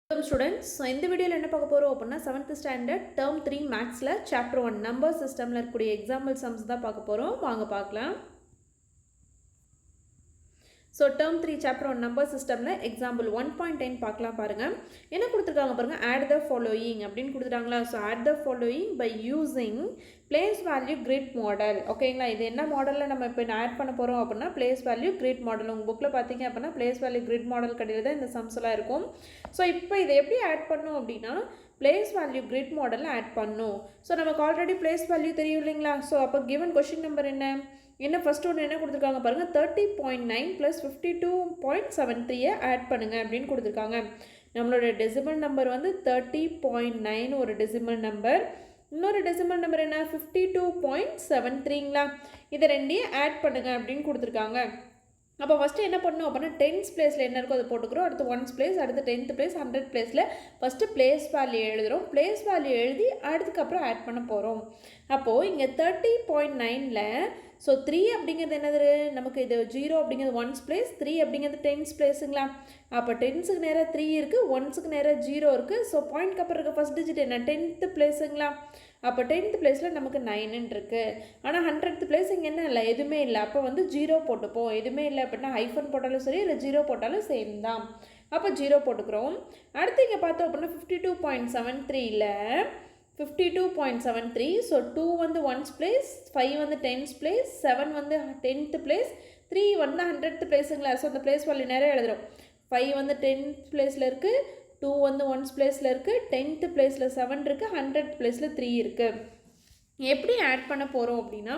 Welcome students. So இந்த வீடியோல என்ன பார்க்க போறோம் அப்படினா 7th standard term 3 mathsல chapter 1 number systemல இருக்கக்கூடிய example sums தான் பார்க்க போறோம். வாங்க பார்க்கலாம். So term 3 chapter 1 number systemல example 1.10 பார்க்கலாம் பாருங்க. என்ன கொடுத்திருக்காங்க பாருங்க, add the following அப்படினு கொடுத்துட்டாங்களா. So add the following by using place value grid model. ஓகேங்களா, இது என்ன மாடல்ல நம்ம இப்போ ஆட் பண்ண போறோம் அப்படினா place value grid model. உங்க புக்ல பாத்தீங்க அப்படினா place value grid model கடையில தான் இந்த sums எல்லாம் இருக்கும். So இப்போ இதை எப்படி ஆட் பண்ணனும் அப்படினா place value grid model add பண்ணனும். So நமக்கு ஆல்ரெடி place value தெரியும் இல்லீங்களா. So அப்ப given question number என்ன ஃபர்ஸ்ட் ஒன்று என்ன கொடுத்துருக்காங்க பாருங்கள், 30.9 + 52.73 ஆட் பண்ணுங்க அப்படின்னு கொடுத்துருக்காங்க. நம்மளோட டெசிமல் நம்பர் வந்து 30.9 ஒரு டெசிமல் நம்பர், இன்னொரு டெசிமல் நம்பர் என்ன 52.73ங்களா. இதை ரெண்டையும் ஆட் பண்ணுங்க அப்படின்னு கொடுத்துருக்காங்க. அப்போ ஃபஸ்ட்டு என்ன பண்ணணும் அப்படின்னா டென்ஸ் பிளேஸில் என்ன இருக்கோ அதை போட்டுக்கிறோம். அடுத்து ஒன்ஸ் பிளேஸ், அடுத்து 10th பிளேஸ், 100th பிளேஸில் ஃபஸ்ட்டு பிளேஸ் வேல்யூ எழுதுகிறோம். பிளேஸ் வேல்யூ எழுதி அதுக்கப்புறம் ஆட் பண்ண போகிறோம். அப்போது இங்கே 30.9ல் ஸோ 3 அப்படிங்கிறது என்னது, நமக்கு இது 0 அப்படிங்கிறது ஒன்ஸ் பிளேஸ், 3 அப்படிங்கிறது டென்ஸ் பிளேஸுங்களா. அப்போ டென்ஸுக்கு நேராக 3 இருக்குது, ஒன்ஸுக்கு நேராக 0 இருக்குது. ஸோ பாயிண்ட்க்கு அப்புறம் இருக்க ஃபஸ்ட் டிஜிட் என்ன 10th பிளேஸுங்களா. அப்போ 10th பிளேஸில் நமக்கு 9ன்னு இருக்குது. ஆனால் 100th பிளேஸ் இங்கே என்ன இல்லை, எதுவுமே இல்லை. அப்போ வந்து 0 போட்டுப்போம். எதுவுமே இல்லை அப்படின்னா ஹைஃபன் போட்டாலும் சரி, இல்லை 0 போட்டாலும் சேம் தான். அப்போ 0 போட்டுக்கிறோம். அடுத்து இங்கே பார்த்தோம் அப்படின்னா 52.73ல் 52.73. ஸோ 2 வந்து ஒன்ஸ் பிளேஸ், 5 வந்து டென்ஸ் பிளேஸ், 7 வந்து 10th பிளேஸ், 3 வந்து 100th பிளேஸுங்களா. ஸோ அந்த பிளேஸ் வேல்யூ நிறைய எழுதுகிறோம். 5 வந்து 10th பிளேஸில் இருக்குது, 2 வந்து ஒன்ஸ் பிளேஸில் இருக்குது, 10th பிளேஸில் 7 இருக்குது, 100th பிளேஸில் 3 இருக்குது. எப்படி ஆட் பண்ண போகிறோம் அப்படின்னா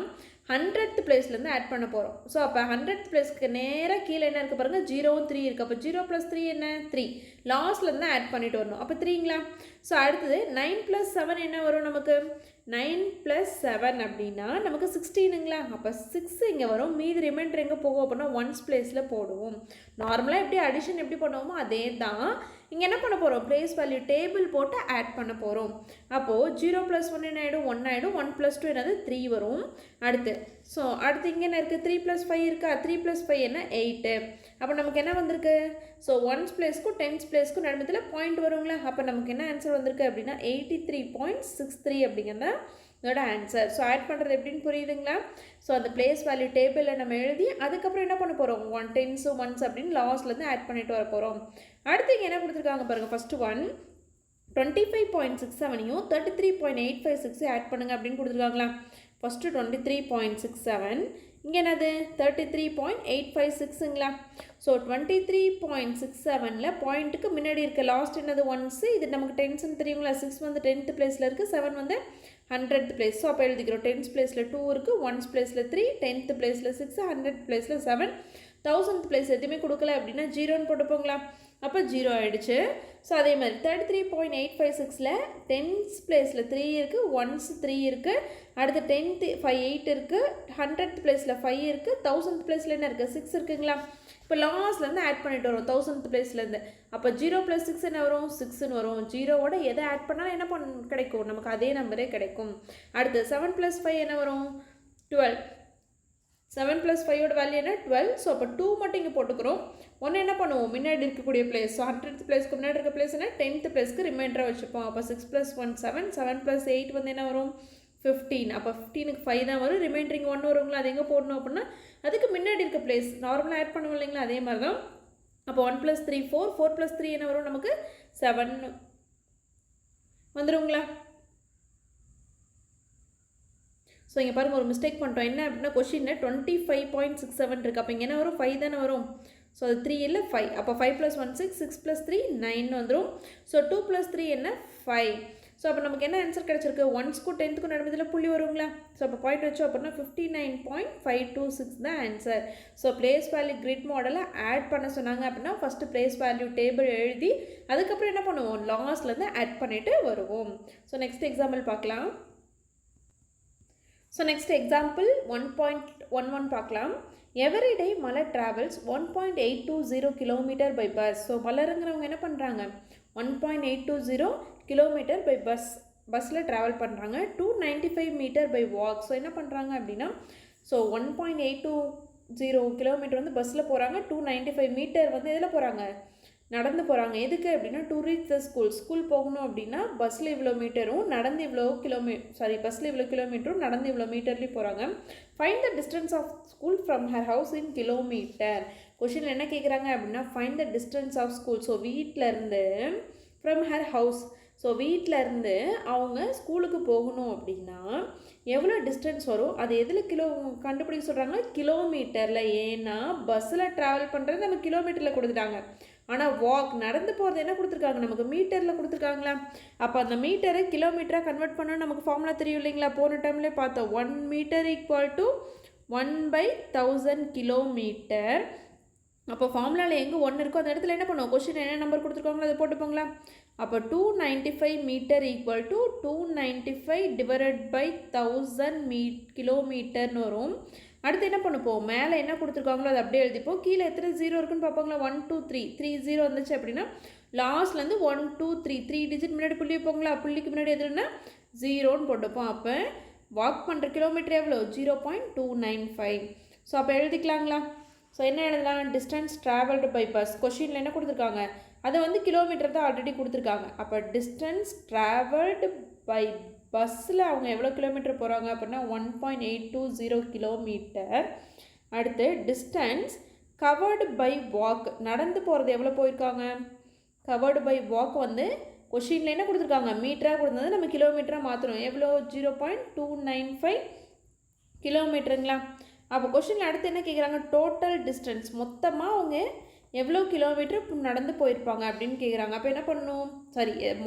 100th பிளேஸ்லேருந்து ஆட் பண்ண போகிறோம். ஸோ அப்போ 100th பிளேஸ்க்கு நேராக கீழே என்ன இருக்குது பாருங்கள், 0 3 இருக்குது. அப்போ 0 + 3 என்ன 3, லாஸ்ட்லேருந்து ஆட் பண்ணிட்டு வரணும். அப்போ 3ங்களா. ஸோ அடுத்தது 9 + 7 என்ன வரும் நமக்கு, 9 + 7 அப்படின்னா நமக்கு 16ங்களா. அப்போ 6 இங்கே வரும். மீதி ரிமைண்டர் எங்கே போகும் அப்படின்னா ஒன்ஸ் பிளேஸில் போடுவோம். நார்மலாக எப்படி அடிஷன் எப்படி பண்ணுவோமோ அதே தான் இங்கே என்ன பண்ண போகிறோம், பிளேஸ் வேல்யூ டேபிள் போட்டு ஆட் பண்ண போகிறோம். அப்போது 0 + 1 என்ன ஆகிடும், 1 ஆகிடும். 1 + 2 என்னது 3 வரும். அடுத்து அடுத்து இங்கே என்ன இருக்குது, 3 + 5 இருக்கா. 3 + 5 என்ன 8. அப்போ நமக்கு என்ன வந்திருக்கு, ஸோ ஒன்ஸ் பிளேஸ்க்கும் 10th பிளேஸ்க்கும் நடுமத்தில் பாயிண்ட் வருங்களா. அப்போ நமக்கு என்ன ஆன்சர் வந்திருக்கு அப்படின்னா 83.63 அப்படிங்கிறத இதோட ஆன்சர். ஸோ ஆட் பண்ணுறது எப்படின்னு புரியுதுங்களா. ஸோ அந்த பிளேஸ் வேல்யூ டேபிளில் நம்ம எழுதி அதுக்கப்புறம் என்ன பண்ண போகிறோம், 1 10s 1s அப்படின்னு லாஸ்ட்லேருந்து ஆட் பண்ணிட்டு வர போகிறோம். அடுத்து இங்கே என்ன கொடுத்துருக்காங்க பாருங்கள், ஃபஸ்ட்டு 25.67ஐயும் 33.856 ஆட் பண்ணுங்க அப்படின்னு கொடுத்துருக்காங்களா. ஃபஸ்ட்டு 23.67, இங்கே என்னது 33.856ங்களா. ஸோ 23.67ல் பாயிண்ட்டுக்கு முன்னாடி இருக்க லாஸ்ட் என்னது ஒன்ஸு, இது நமக்கு டென்ஸ்ன்னு தெரியுங்களா. 6 வந்து 10th பிளேஸில் இருக்குது, 7 வந்து 100th பிளேஸ். ஸோ அப்போ எழுதிக்கிறோம் 10th பிளேஸில் 2 இருக்குது, ஒன்ஸ் பிளேஸில் 3, 10th பிளேஸில் 6, 100th பிளேஸில் 7, 1000th பிளேஸ் எதுவுமே கொடுக்கல அப்படின்னா 0ன்னு போட்டுப்போங்களா. அப்போ 0 ஆகிடுச்சு. ஸோ அதே மாதிரி 33.856ல் 10th பிளேஸில் 3 இருக்குது, ஒன்ஸ் 3 இருக்குது, அடுத்து 10th 8 இருக்குது, 100th பிளேஸில் 5 இருக்குது, 1000th பிளேஸில் என்ன இருக்குது 6 இருக்குங்களா. இப்போ லாஸ்ட்லேருந்து ஆட் பண்ணிட்டு வரும் 1000th பிளேஸ்லேருந்து. அப்போ 0 + 6 என்ன வரும், 6ன்னு வரும். 0வோட எதை ஆட் பண்ணாலும் என்ன கிடைக்கும், நமக்கு அதே நம்பரே கிடைக்கும். அடுத்து 7 + 5 என்ன வரும் 12. 7 + 5ஓட வேல்யூ என்ன 12. ஸோ அப்போ 2 மட்டும் இங்கே போட்டுக்கிறோம். ஒன்று என்ன பண்ணுவோம், முன்னாடி இருக்கக்கூடிய பிளேஸ், ஸோ 100th பிளேஸ்க்கு முன்னாடி இருக்க பிளேஸ் என்ன 10th பிளேஸ்க்கு ரிமைண்டராக வச்சுப்போம். அப்போ 6 + 1 7, 7 + 8 வந்து என்ன வரும் 15. அப்போ 15க்கு 5 தான் வரும். ரிமைண்டரிங் 1 வருங்களா. அது எங்கே போடணும் அப்படின்னா அதுக்கு முன்னாடி இருக்க பிளேஸ் நார்மலாக ஆட் பண்ணுவோம் இல்லைங்களா, அதே மாதிரி தான். அப்போ 1 + 3 4, 4 + 3 என்ன வரும் நமக்கு 7 வந்துடுங்களா. ஸோ இங்கே பாருங்கள் ஒரு மிஸ்டேக் பண்ணிட்டோம். என்ன அப்படின்னா கொஷினில் 25.67 இருக்குது. அப்போ இங்கே என்ன வரும் 5 தானே வரும். ஸோ அது 3 இல்லை 5. அப்போ 5 + 1 6, 6 + 3 9 வந்துடும். ஸோ 2 + 3 என்ன 5. ஸோ அப்போ நமக்கு என்ன ஆன்சர் கிடச்சிருக்கு, 1க்கும் 10க்கும் நடுமதில் புள்ளி வருங்களா. ஸோ அப்போ பாயிண்ட் வச்சோம் அப்படின்னா 59.526 தான் answer. So place value grid மாடலை ஆட் பண்ண சொன்னாங்க அப்படின்னா ஃபஸ்ட்டு பிளேஸ் வேல்யூ டேபிள் எழுதி அதுக்கப்புறம் என்ன பண்ணுவோம், லாஸ்ட்லேருந்து ஆட் பண்ணிவிட்டு வருவோம். ஸோ நெக்ஸ்ட் எக்ஸாம்பிள் பார்க்கலாம். ஸோ நெக்ஸ்ட் எக்ஸாம்பிள் 1.11 பார்க்கலாம். Everyday Malar travels 1.820 km by bus. So மலருங்கிறவங்க என்ன பண்ணுறாங்க 1.820 km by பஸ்ஸில் ட்ராவல் பண்ணுறாங்க. 295 m by walk. ஸோ என்ன பண்ணுறாங்க அப்படின்னா ஸோ 1.820 km வந்து பஸ்ஸில் போகிறாங்க, 295 m வந்து எதில் போகிறாங்க நடந்து போகிறாங்க. எதுக்கு அப்படின்னா டு ரீச் த ஸ்கூல் போகணும் அப்படின்னா பஸ்ஸில் இவ்வளோ மீட்டரும் நடந்து இவ்வளோ பஸ்ஸில் இவ்வளோ கிலோமீட்டரும் நடந்து இவ்வளோ மீட்டர்லேயும் போகிறாங்க. Find the distance of school from her house in kilometer. கொஷினில் என்ன கேட்குறாங்க அப்படின்னா find the distance of school. So வீட்டிலேருந்து ஃப்ரம் ஹர் ஹவுஸ், ஸோ வீட்டிலேருந்து அவங்க ஸ்கூலுக்கு போகணும் அப்படின்னா எவ்வளோ டிஸ்டன்ஸ் வரும், அது எதில் கண்டுபிடிக்க சொல்கிறாங்க, கிலோமீட்டரில். ஏன்னா பஸ்ஸில் ட்ராவல் பண்ணுறது நம்ம கிலோமீட்டரில் கொடுத்துட்டாங்க. ஆனால் வாக் நடந்து போகிறது என்ன கொடுத்துருக்காங்க, நமக்கு மீட்டரில் கொடுத்துருக்காங்களா. அப்போ அந்த மீட்டரை கிலோமீட்டராக கன்வெர்ட் பண்ண நமக்கு ஃபார்முலா தெரியும் இல்லைங்களா. போன டைம்லேயே பார்த்தோம் 1 மீட்டர் ஈக்குவல் டு 1/1000 கிலோமீட்டர். அப்போ ஃபார்முலாவில் எங்கே 1 இருக்கோ அந்த இடத்துல என்ன பண்ணுவோம், கொஸ்டின் என்ன நம்பர் கொடுத்துருக்காங்களோ அதை போட்டுப்போங்களா. அப்போ 295 meter equal to 295 divided by 1000 கிலோமீட்டர்னு வரும். அடுத்து என்ன பண்ணுப்போம், மேலே என்ன கொடுத்துருக்காங்களோ அதை அப்படியே எழுதிப்போம். கீழே எத்தனை ஜீரோ இருக்குன்னு பார்ப்பாங்களா, 1 2 3 0 வந்துச்சு அப்படின்னா லாஸ்ட்லேருந்து 1 2 3 டிஜிட் முன்னாடி புள்ளி வைப்போங்களா. புள்ளிக்கு முன்னாடி எதுனா 0ன்னு போட்டுப்போம். அப்போ வாக் பண்ணுற கிலோமீட்டர் எவ்வளோ, 0.295. ஸோ அப்போ எழுதிக்கலாங்களா. ஸோ என்ன எழுதலாம், டிஸ்டன்ஸ் ட்ராவல்டு பை பஸ். கொஷினில் என்ன கொடுத்துருக்காங்க, அதை வந்து கிலோமீட்டர் தான் ஆல்ரெடி கொடுத்துருக்காங்க. அப்போ டிஸ்டன்ஸ் ட்ராவல்டு பை பஸ்ஸில் அவங்க எவ்வளோ கிலோமீட்டர் போகிறாங்க அப்படின்னா 1.820 கிலோமீட்டர். அடுத்து டிஸ்டன்ஸ் கவர்டு பை வாக், நடந்து போகிறது எவ்வளோ போயிருக்காங்க. கவர்டு பை வாக் வந்து கொஷினில் என்ன கொடுத்துருக்காங்க, மீட்டராக கொடுத்தது நம்ம கிலோமீட்டராக மாற்றணும். எவ்வளோ, 0.295 கிலோமீட்டருங்களா. அப்போ கொஷினில் அடுத்து என்ன கேட்குறாங்க, டோட்டல் டிஸ்டன்ஸ், மொத்தமாக அவங்க எவ்வளோ கிலோமீட்டர் நடந்து போயிருப்பாங்க அப்படின்னு கேட்குறாங்க. அப்போ என்ன பண்ணணும்,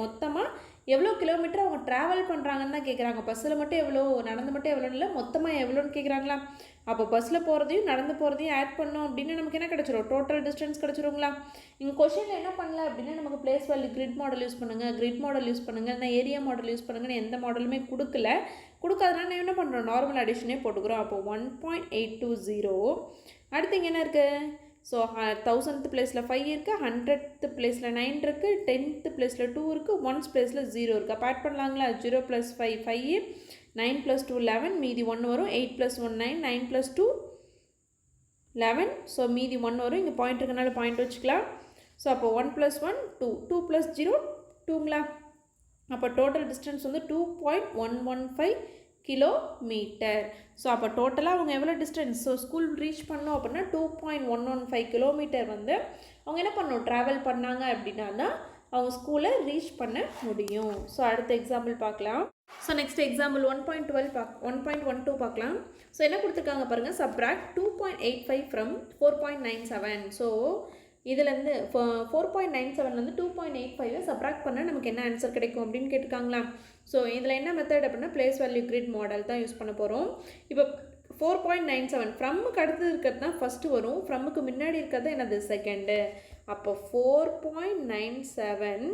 மொத்தமாக எவ்வளோ கிலோமீட்டர் அவங்க ட்ராவல் பண்ணுறாங்கன்னு தான் கேட்குறாங்க. பஸ்ஸில் மட்டும் எவ்வளோ, நடந்து மட்டும் எவ்வளோன்னு இல்லை, மொத்தமாக எவ்வளோன்னு கேட்குறாங்களா. அப்போ பஸ்ஸில் போகிறதையும் நடந்து போகிறதையும் ஆட் பண்ணோம் அப்படின்னு நமக்கு என்ன கிடச்சிரும், டோட்டல் டிஸ்டன்ஸ் கிடச்சிருங்களா. இங்கே கொஷினில் என்ன பண்ணல அப்படின்னா நமக்கு place value grid model use பண்ணுங்கள், கிரிட் மாடல் யூஸ் பண்ணுங்கள், இல்லை ஏரியா மாடல் யூஸ் பண்ணுங்கன்னு எந்த மாடலுமே கொடுக்காதனால என்ன பண்ணுறோம், நார்மல் அடிஷனே போட்டுக்கிறோம். அப்போ 1.820. அடுத்து இங்கே என்ன இருக்குது, ஸோ 1000th பிளேஸில் 5 இருக்குது, 100th பிளேஸில் 9 இருக்குது, 10th பிளேஸில் 2 இருக்குது, 1st பிளேஸில் 0 இருக்குது. அப்போ ஆட் பண்ணலாங்களா. 0 + 5 5, 9 + 2 11, மீதி 1 வரும். 8 + 1 9, 9 + 2 11, ஸோ மீதி 1 வரும். இங்கே பாயிண்ட் இருக்கனால பாயிண்ட் வச்சுக்கலாம். ஸோ அப்போ 1 + 1 2, 2 + 0 2ங்களா. அப்போ டோட்டல் டிஸ்டன்ஸ் வந்து 2.115 கிலோமீட்டர். ஸோ அப்போ டோட்டலாக அவங்க எவ்வளோ டிஸ்டன்ஸ், ஸோ ஸ்கூல் ரீச் பண்ணோம் அப்படின்னா 2.115 கிலோமீட்டர் வந்து அவங்க என்ன பண்ணணும், ட்ராவல் பண்ணாங்க அப்படின்னா தான் அவங்க ஸ்கூலை ரீச் பண்ண முடியும். ஸோ அடுத்த எக்ஸாம்பிள் பார்க்கலாம். ஸோ நெக்ஸ்ட் எக்ஸாம்பிள் 1.12 பார்க்கலாம். ஸோ என்ன கொடுத்துருக்காங்க பாருங்கள், சப்ராக்ட் 2.85 ஃப்ரம் 4.97. ஸோ இதுலேருந்து 4.97 2.85 சப்ராக்ட் பண்ணால் நமக்கு என்ன ஆன்சர் கிடைக்கும் அப்படின்னு கேட்டிருக்காங்களா. ஸோ இதில் என்ன மெத்தட் அப்படின்னா பிளேஸ் வேல்யூ கிரிட் மாடல் தான் யூஸ் பண்ண போகிறோம். இப்போ 4.97 ஃப்ரம்முக்கு அடுத்தது இருக்கிறது தான் ஃபஸ்ட்டு வரும், ஃப்ரம்முக்கு முன்னாடி இருக்கிறது என்னது செகண்டு. அப்போ 4.97.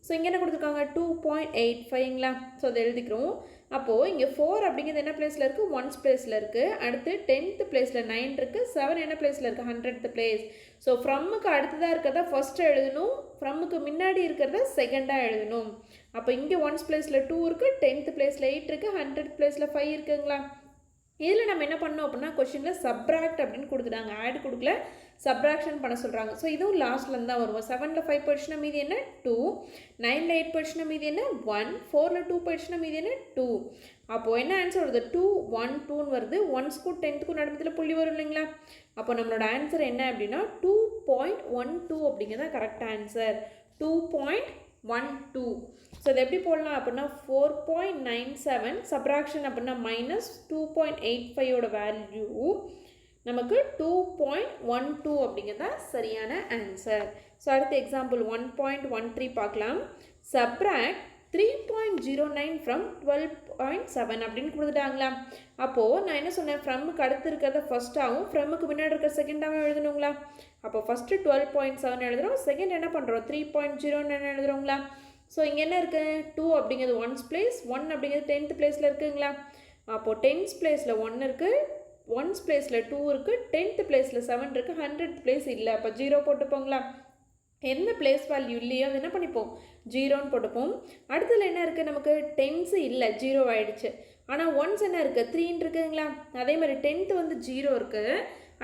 ஸோ இங்கே என்ன கொடுத்துருக்காங்க 2.85ங்களா. ஸோ அதை எழுதிக்கிறோம். அப்போது இங்கே 4 அப்படிங்கிறது என்ன பிளேஸில் இருக்குது, 1st பிளேஸில் இருக்குது. அடுத்து 10th பிளேஸில் 9 இருக்குது, 7 என்ன பிளேஸில் இருக்குது, 100th பிளேஸ். ஸோ ஃப்ரம்முக்கு அடுத்ததாக இருக்கிறதா ஃபஸ்ட்டு எழுதணும், ஃப்ரம்முக்கு முன்னாடி இருக்கிறத செகண்டாக எழுதணும். அப்போ இங்கே 1st பிளேஸில் 2 இருக்குது, 10th பிளேஸில் 8 இருக்குது, 100th பிளேஸில் 5 இருக்குங்களா. இதில் நம்ம என்ன பண்ணோம் அப்படின்னா கொஷினில் சப்ராக்ட் அப்படின்னு கொடுத்துட்டாங்க, ஆட் கொடுக்கல, சப்ராக்ஷன் பண்ண சொல்கிறாங்க. ஸோ இதுவும் லாஸ்ட்லேருந்து தான் வருவோம். 7ல் 5 போயிடுச்சுன்னா மீதி என்ன 2, 9ல் 8 போயிடுச்சுன்னா மீதி என்ன 1, 4ல் 2 போயிடுச்சுன்னா மீதி என்ன 2. அப்போது என்ன ஆன்சர் வருது 2 1 2ன்னு வருது. 1க்கும் 10க்கும் நடுமத்தில் புள்ளி வரும் இல்லைங்களா. அப்போ நம்மளோட ஆன்சர் என்ன அப்படின்னா 2.12 அப்படிங்கிறத கரெக்ட் ஆன்சர், 2.12. ஸோ இது எப்படி போடலாம் அப்படின்னா 4.97 சப்ராக்ஷன் அப்படின்னா -2.85 வேல்யூ நமக்கு 2.12 அப்படிங்கிறதா சரியான ஆன்சர். ஸோ அடுத்த எக்ஸாம்பிள் 1.13 பார்க்கலாம். சப்ராக்ட் 3.09 ஃப்ரம் 12.7 அப்படின்னு கொடுத்துட்டாங்களா. அப்போது நான் என்ன சொன்னேன், ஃப்ரம்முக்கு அடுத்து இருக்கிறத ஃபஸ்ட்டாகவும் ஃப்ரம்முக்கு முன்னாடி இருக்கிற செகண்டாகவும் எழுதணுங்களா. அப்போ ஃபஸ்ட்டு 12.7 எழுதுகிறோம், செகண்ட் என்ன பண்ணுறோம் 3.0 எழுதுகிறோங்களா. ஸோ இங்கே என்ன இருக்குது 2 அப்படிங்கிறது 1st பிளேஸ், 1 அப்படிங்கிறது 10th பிளேஸில் இருக்குங்களா. அப்போது 10th பிளேஸில் 1 இருக்குது, 1st பிளேஸில் 2 இருக்குது, 10th பிளேஸில் 7 இருக்குது, 100th பிளேஸ் இல்லை. அப்போ 0 போட்டுப்போங்களா. எந்த பிளேஸ் வேல்யூ இல்லையோ அது என்ன பண்ணிப்போம் 0ன்னு போட்டுப்போம். அடுத்ததில் என்ன இருக்குது நமக்கு 10s இல்லை, 0 ஆகிடுச்சு. ஆனால் 1s என்ன இருக்குது 3 இருக்குங்களா. அதே மாதிரி 10th வந்து 0 இருக்குது.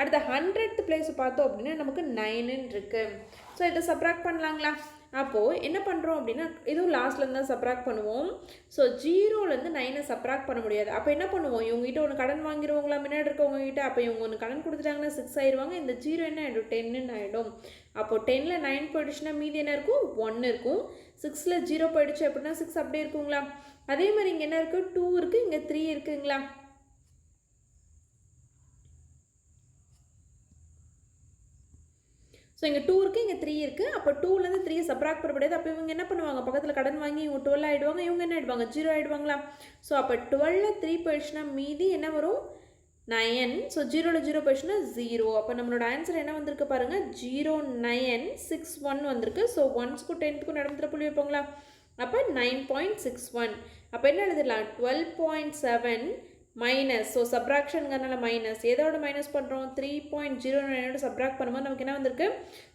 அடுத்த 100th பிளேஸ் பார்த்தோம் அப்படின்னா நமக்கு 9ன்னு இருக்குது. ஸோ இதை சப்ராக்ட் பண்ணலாங்களா? அப்போது என்ன பண்ணுறோம் அப்படின்னா இதுவும் லாஸ்ட்லேருந்து தான் சப்ராக்ட் பண்ணுவோம். ஸோ 0லேருந்து 9 சப்ராக்ட் பண்ண முடியாது. அப்போ என்ன பண்ணுவோம், இவங்ககிட்ட ஒன்று கடன் வாங்கிடுவோங்களா முன்னாடி இருக்கவங்ககிட்ட? அப்போ இவங்க ஒன்று கடன் கொடுத்துட்டாங்கன்னா 6 ஆயிடுவாங்க. இந்த 0 என்ன ஆகிடும், 10ன்னு ஆகிடும். அப்போது 10ல் 9 போயிடுச்சுன்னா மீதி என்ன இருக்கும், 1 இருக்கும். 6ல் 0 போயிடுச்சு அப்படின்னா 6 அப்படியே இருக்குங்களா? அதே மாதிரி இங்கே என்ன இருக்குது, 2 இருக்குது, இங்கே 3 இருக்குங்களா? ஸோ இங்கே 2 இருக்குது, இங்கே 3 இருக்குது. அப்போ 2லேருந்து 3 சப்ராக்ட் பண்ண முடியாது. அப்போ இவங்க என்ன பண்ணுவாங்க, பக்கத்தில் கடன் வாங்கி இவங்க 12 ஆகிடுவாங்க, இவங்க என்ன ஆகிடுவாங்க, 0 ஆகிடுவாங்களா? ஸோ அப்போ 12ல் 3 போயிடுச்சுன்னா மீதி என்ன வரும், 9. ஸோ 0ல் 0 போயிடுச்சுன்னா 0. அப்போ நம்மளோட ஆன்சர் என்ன வந்திருக்கு பாருங்கள், 0961 வந்திருக்கு. ஸோ 1க்கும் 10க்கும் நடந்துற புள்ளி வைப்போங்களா? அப்போ 9.61. அப்போ என்ன எழுதிடலாம், 12.7 மைனஸ். ஸோ சப்ராக்ஷனுங்கிறனால மைனஸ். எதோட மைனஸ் பண்ணுறோம், 3.09 சப்ராக்ட் பண்ணும்போது நமக்கு என்ன வந்திருக்கு,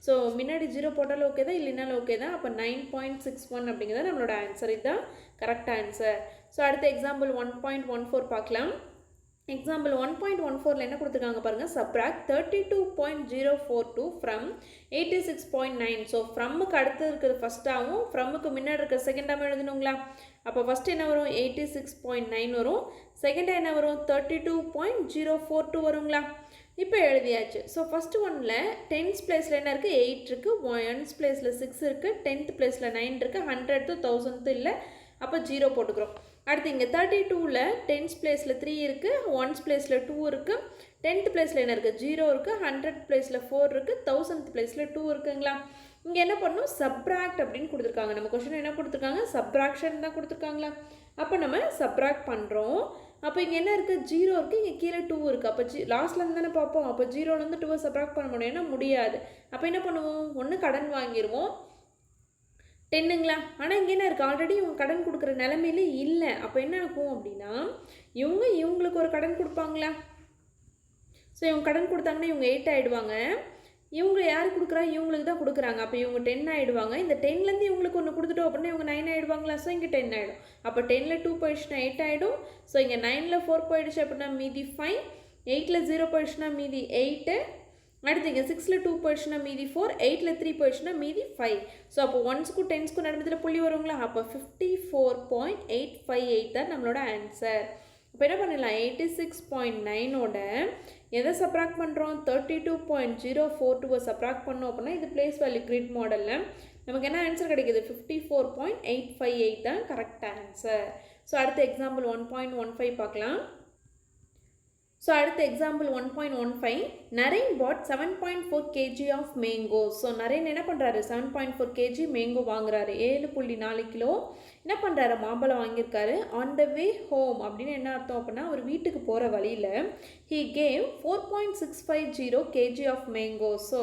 ஸோ முன்னாடி 0 போட்டாலும் ஓகே தான், இல்லைனாலும் ஓகே தான். அப்போ 9.61 அப்படிங்கிறது நம்மளோட ஆன்சர். இதுதான் கரெக்ட் ஆன்சர். ஸோ அடுத்த எக்ஸாம்பிள் 1.14 பார்க்கலாம். எக்ஸாம்பிள் 1.14ல் என்ன கொடுத்துருக்காங்க பாருங்கள், சப்ராக்ட் 32.042 ஃப்ரம் 86.9. ஸோ ஃப்ரம்முக்கு அடுத்து இருக்கிறது ஃபஸ்ட்டாகவும் ஃப்ரம்முக்கு முன்னாடி இருக்கிற செகண்டாகவும் எழுதணுங்களா? அப்போ ஃபஸ்ட்டு என்ன வரும், 86.9 வரும். செகண்டாக என்ன வரும், 32.042 வருங்களா? இப்போ எழுதியாச்சு. ஸோ ஃபஸ்ட்டு ஒன்னில் 10th பிளேஸில் என்ன இருக்குது, 8 இருக்குது. 1th பிளேஸில் 6 இருக்குது. 10th பிளேஸில் 9 இருக்குது. 100th 1000th இல்லை, அப்போ 0 போட்டுக்கிறோம். அடுத்து இங்கே 32ல் 10th பிளேஸில் 3 இருக்குது. 1th பிளேஸில் 2 இருக்குது. 10th பிளேஸில் என்ன இருக்குது, 0 இருக்குது. 100th பிளேஸில் 4 இருக்குது. 1000th பிளேஸில் 2 இருக்குங்களா? இங்கே என்ன பண்ணணும், சப்ராக்ட் அப்படின்னு கொடுத்துருக்காங்க. நம்ம கொஸ்டின் என்ன கொடுத்துருக்காங்க, சப்ராக்ஷன் தான் கொடுத்துருக்காங்களா? அப்போ நம்ம சப்ராக்ட் பண்ணுறோம். அப்போ இங்கே என்ன இருக்குது, 0 இருக்குது, இங்கே கீழே 2 இருக்குது. அப்போ லாஸ்ட்லேருந்து தானே பார்ப்போம். அப்போ 0லேருந்து 2 சப்ராக்ட் பண்ண முடியும்னா முடியாது. அப்போ என்ன பண்ணுவோம், ஒன்று கடன் வாங்கிடுவோம் 10ங்களா? ஆனால் இங்கே என்ன இருக்குது, ஆல்ரெடி இவங்க கடன் கொடுக்குற நிலமையில இல்லை. அப்போ என்ன ஆகும் அப்படின்னா இவங்களுக்கு ஒரு கடன் கொடுப்பாங்களா? ஸோ இவங்க கடன் கொடுத்தாங்கன்னா இவங்க 8 ஆகிடுவாங்க. இவங்க யார் கொடுக்குறா, இவங்களுக்கு தான் கொடுக்குறாங்க. அப்போ இவங்க 10 ஆகிடுவாங்க. இந்த 10லேருந்து இவங்களுக்கு ஒன்று கொடுத்துட்டோம் அப்படின்னா இவங்க 9 ஆகிடுவாங்களா? ஸோ இங்கே 10 ஆகிடும். அப்போ 10ல் 2 போயிடுச்சுன்னா 8 ஆகிடும். ஸோ இங்கே 9ல் 4 போயிடுச்சு அப்படின்னா மீதி 5. 8ல் 0 போயிடுச்சுன்னா மீதி 8. அடுத்து இங்கே 6ல் 2 போயிடுச்சுன்னா மீதி 4. 8ல் 3 போயிடுச்சுன்னா மீதி 5. ஸோ அப்போ 1க்கும் 10க்கும் நடந்ததில் புள்ளி வருங்களா? அப்போ 54.858 தான் நம்மளோட ஆன்சர். இப்போ என்ன பண்ணிடலாம், 86.9ஓட எதை சப்ராக்ட் பண்ணுறோம், 32.042 சப்ராக்ட் பண்ணோம் அப்படின்னா இது பிளேஸ் வேல்யூ கிரிட் மாடலில் நமக்கு என்ன ஆன்சர் கிடைக்கிது, 54.858 தான் கரெக்ட் ஆன்சர். ஸோ அடுத்த எக்ஸாம்பிள் 1.15 பார்க்கலாம். ஸோ அடுத்த example 1.15, Naren bought 7.4 kg of mango. So Naren என்ன பண்ணுறாரு, 7.4 kg மேங்கோ வாங்குறாரு. 7.4 கிலோ என்ன பண்ணுறாரு, மாம்பழம் வாங்கியிருக்காரு. ஆன் த வே ஹோம் அப்படின்னு என்ன அர்த்தம் அப்படின்னா ஒரு வீட்டுக்கு போகிற வழியில் he gave 4.650 kg of mango. So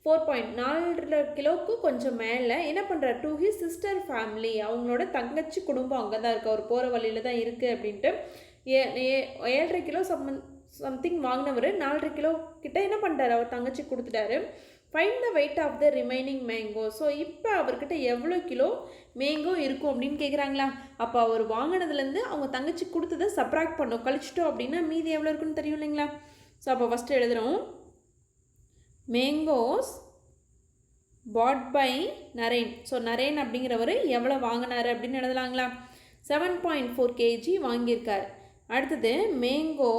4.4 கிலோவுக்கு கொஞ்சம் மேலே என்ன பண்ணுறாரு, டு ஹிஸ் சிஸ்டர் ஃபேமிலி, அவங்களோட தங்கச்சி குடும்பம் அங்கே தான் இருக்குது, அவர் போகிற வழியில் தான் இருக்குது அப்படின்ட்டு 7.5 கிலோ சம்திங் வாங்கினவர் 4.5 கிலோ கிட்ட என்ன பண்ணிட்டாரு, அவர் தங்கச்சி கொடுத்துட்டாரு. Find the weight of the remaining mango. So இப்போ அவர்கிட்ட எவ்வளோ கிலோ மேங்கோ இருக்கும் அப்படின்னு கேட்குறாங்களா? அப்போ அவர் வாங்கினதுலேருந்து அவங்க தங்கச்சி கொடுத்ததை சப்ராக்ட் பண்ணோம், கழிச்சிட்டோம் அப்படின்னா மீதி எவ்வளோ இருக்குன்னு தெரியும் இல்லைங்களா? ஸோ அப்போ ஃபஸ்ட்டு எழுதுகிறோம், mangoes bought by Naren. So Naren அப்படிங்கிறவர் எவ்வளோ வாங்கினார் அப்படின்னு எழுதலாங்களா? 7.4 kg வாங்கியிருக்கார். அடுத்தது mango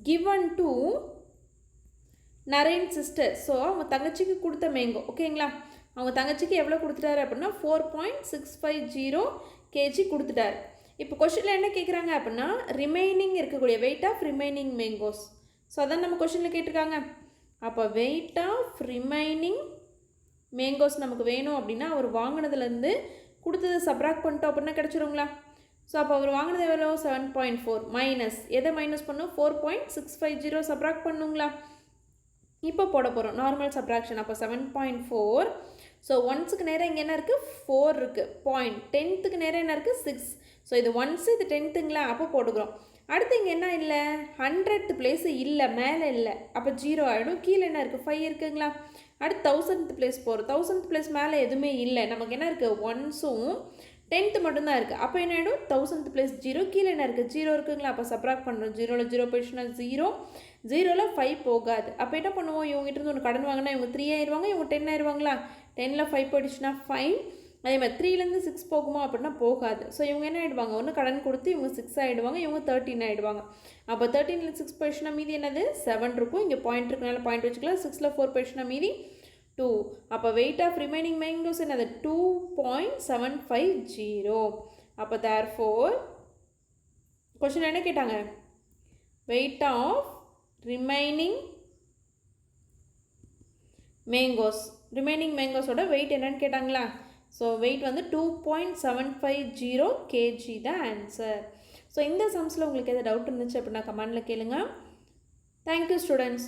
given to Naren sister. So அவங்க தங்கச்சிக்கு கொடுத்த மேங்கோ ஓகேங்களா? அவங்க தங்கச்சிக்கு எவ்வளோ கொடுத்துட்டாரு அப்படின்னா 4.650 kg கொடுத்துட்டாரு. இப்போ கொஷினில் என்ன கேட்குறாங்க அப்படின்னா ரிமைனிங் இருக்கக்கூடிய weight of remaining mangoes. So அதான் நம்ம கொஷினில் கேட்டிருக்காங்க. அப்போ வெயிட் ஆஃப் ரிமைனிங் மேங்கோஸ் நமக்கு வேணும் அப்படின்னா அவர் வாங்கினதுலேருந்து கொடுத்தது சப்ராக்ட் பண்ணிட்டோம் அப்படின்னா கிடச்சிருங்களா? ஸோ அப்போ அவர் வாங்கினது எவ்வளோ, 7.4 மைனஸ் எதை மைனஸ் பண்ணும், 4.650 சப்ராக்ட் பண்ணுங்களா? இப்போ போட போகிறோம் நார்மல் சப்ராக்ஷன். அப்போ 7.4. ஸோ 1க்கு நேரம் இங்கே என்ன இருக்குது, 4 இருக்குது. 10க்கு நேரம் என்ன இருக்குது, 6. ஸோ இது 1, இது 10ங்களா? அப்போ போட்டுக்கிறோம். அடுத்து இங்கே என்ன இல்லை, 100th பிளேஸ் இல்லை, மேலே இல்லை. அப்போ 0 ஆகிடும். கீழே என்ன இருக்குது, 5 இருக்குங்களா? அடுத்து 1000th பிளேஸ் போகிறோம். 1000th பிளேஸ் மேலே எதுவுமே இல்லை. நமக்கு என்ன இருக்குது, 1ஸும் 10th மட்டும்தான் இருக்குது. அப்போ என்ன ஆகிடும் 1000th + 0 கீழே என்ன இருக்குது 0 இருக்குங்களா. அப்போ சப்ராக்ட் பண்ணுறோம். 0ல் 0 போயிடுச்சுன்னா 0, 0ல் 5 போகாது. அப்போ என்ன பண்ணுவோம், இவங்ககிட்ட இருந்து ஒன்று கடன் வாங்கினா இவங்க 3 ஆயிடுவாங்க, இவங்க 10 ஆயிடுவாங்களா. 10ல் 5 போயிடுச்சுன்னா 5. அதே மாதிரி 3லேருந்து 6 போகுமா அப்படின்னா போகாது. ஸோ இவங்க என்ன ஆகிடுவாங்க, ஒன்று கடன் கொடுத்து இவங்க 6 ஆகிடுவாங்க, இவங்க 13 ஆகிடுவாங்க. அப்போ 13ல் 6 போயிடுச்சுன்னா மீதி என்னது 7 இருக்கும். இங்கே பாயிண்ட் இருக்கனால பாயிண்ட் வச்சுக்கலாம். 6ல் 4 போயிடுச்சுன்னா மீதி 2. அப்போ வெயிட் ஆஃப் ரிமைனிங் மேங்கோஸ் என்னது 2.750. அப்போ தேர்ஃபோர் கொஸ்டின் என்ன கேட்டாங்க, வெயிட் ஆஃப் ரிமைனிங் மேங்கோஸோட வெயிட் என்னன்னு கேட்டாங்களா. ஸோ வெயிட் வந்து 2.750 kg தான் ஆன்சர். ஸோ இந்த சம்ஸில் உங்களுக்கு எதாவது டவுட் இருந்துச்சு அப்படின்னா கமெண்டில் கேளுங்க. Thank you students.